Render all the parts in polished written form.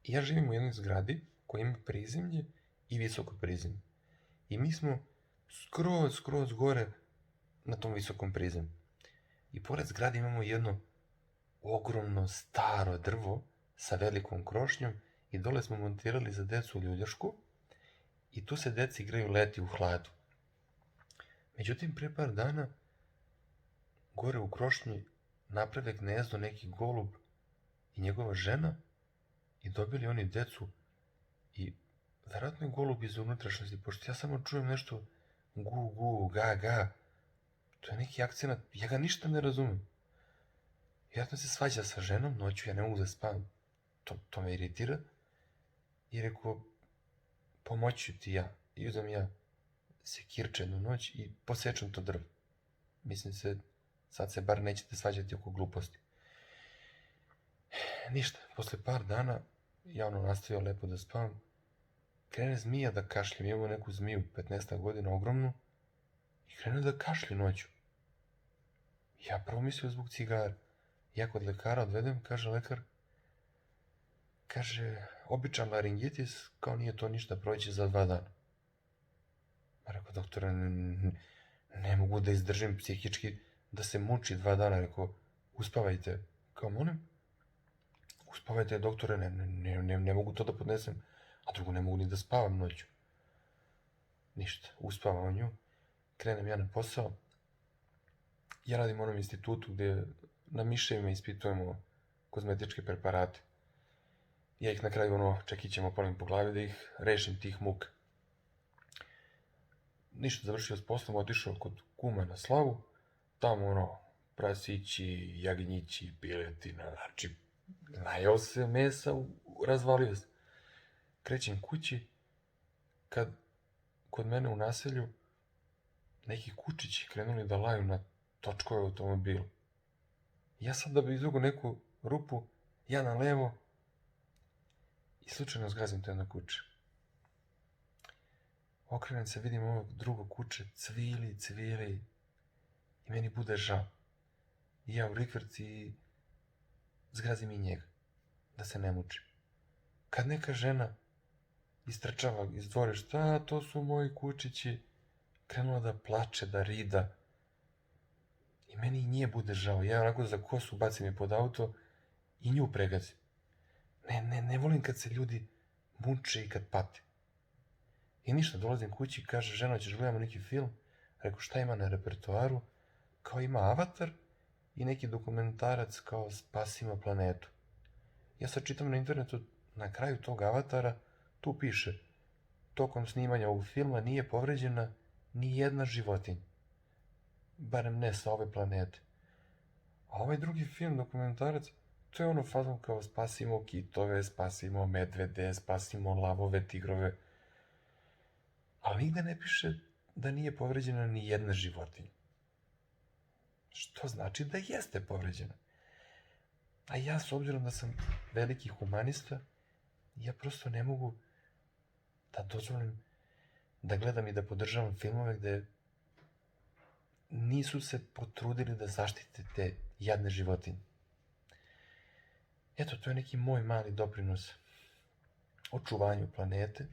Ja živim u jednoj zgradi koja ima prizemlje i visoko prizemlje. I mi smo skroz gore na tom visokom prizemlju. I pored zgrade imamo jedno ogromno staro drvo sa velikom krošnjom i dole smo montirali za decu ljuljašku i tu se deci igraju leti u hladu. Međutim, pre par dana gore u krošnji naprave gnezdo neki golub i njegova žena i dobili oni decu i verovatno je golub iz unutrašnjosti, pošto ja samo čujem nešto gu, gu, ga, ga. To je neki akcenat, ja ga ništa ne razumem. Vjerojatno se svađa sa ženom, noću ja ne mogu da spavam. To me iritira. I rekao, pomoću ti ja. I uzem ja sekirče jednu noć i posečem to drvo. Mislim sad se bar nećete svađati oko gluposti. Ništa, posle par dana ja nastavio lepo da spavam. Krene zmija da kašlje, mi imamo neku zmiju 15 godina ogromnu i krene da kašlje noću. Ja prvo mislio zbog cigara. Ja kod lekara odvedem, kaže lekar, kaže, običan laringitis, kao nije to ništa, proći za 2 dana. Rekao, doktore, ne mogu da izdržim psihički da se muči 2 dana. Rekao, uspavajte. Kao, molim? Uspavajte, doktore, ne mogu to da podnesem. A drugo, ne mogu ni da spavam noću. Ništa, uspavam nju, krenem ja na posao. Ja radim u onom institutu gde na miševima ispitujemo kozmetičke preparate. Ja ih na kraju čekićemo polim po glavi da ih rešim tih muka. Ništa, završio s poslom, otišao kod kuma na slavu, tamo prasići, jagnjići, piletina, znači najeo se mesa, razvalio se. Krećem kući, kad kod mene u naselju neki kučići krenuli da laju na točkove automobilu. Ja sad da bi izvukao neku rupu, ja na levo i slučajno zgazim to jedno kuće. Okrenem se, vidim ovog drugog kuće, cvili i meni bude žao. I ja u rikverci i zgrazim i njega, da se ne muči. Kad neka žena istrčava iz dvorišta, to su moji kučići, krenula da plače, da rida. I meni i nje bude žao. Ja onako za kosu bacim je pod auto i nju pregazim. Ne volim kad se ljudi muče i kad pate. I ništa, dolazim kući, kaže žena, ćeš gledamo neki film? Rekao, šta ima na repertoaru? Kao ima Avatar i neki dokumentarac kao Spasimo planetu. Ja sad čitam na internetu, na kraju tog Avatara, tu piše, tokom snimanja ovog filma nije povređena ni jedna životinja. Barem ne sa ove planete. A ovaj drugi film, dokumentarac, to je fazon kao spasimo kitove, spasimo medvede, spasimo lavove, tigrove. Ali nigde ne piše da nije povređena ni jedna životinja. Što znači da jeste povređena. A ja, s obzirom da sam veliki humanista, ja prosto ne mogu da dozvolim da gledam i da podržavam filmove gde nisu se potrudili da zaštite te jadne životinje. Eto, to je neki moj mali doprinos očuvanju planete.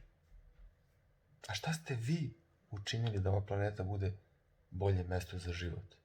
A šta ste vi učinili da ova planeta bude bolje mesto za život?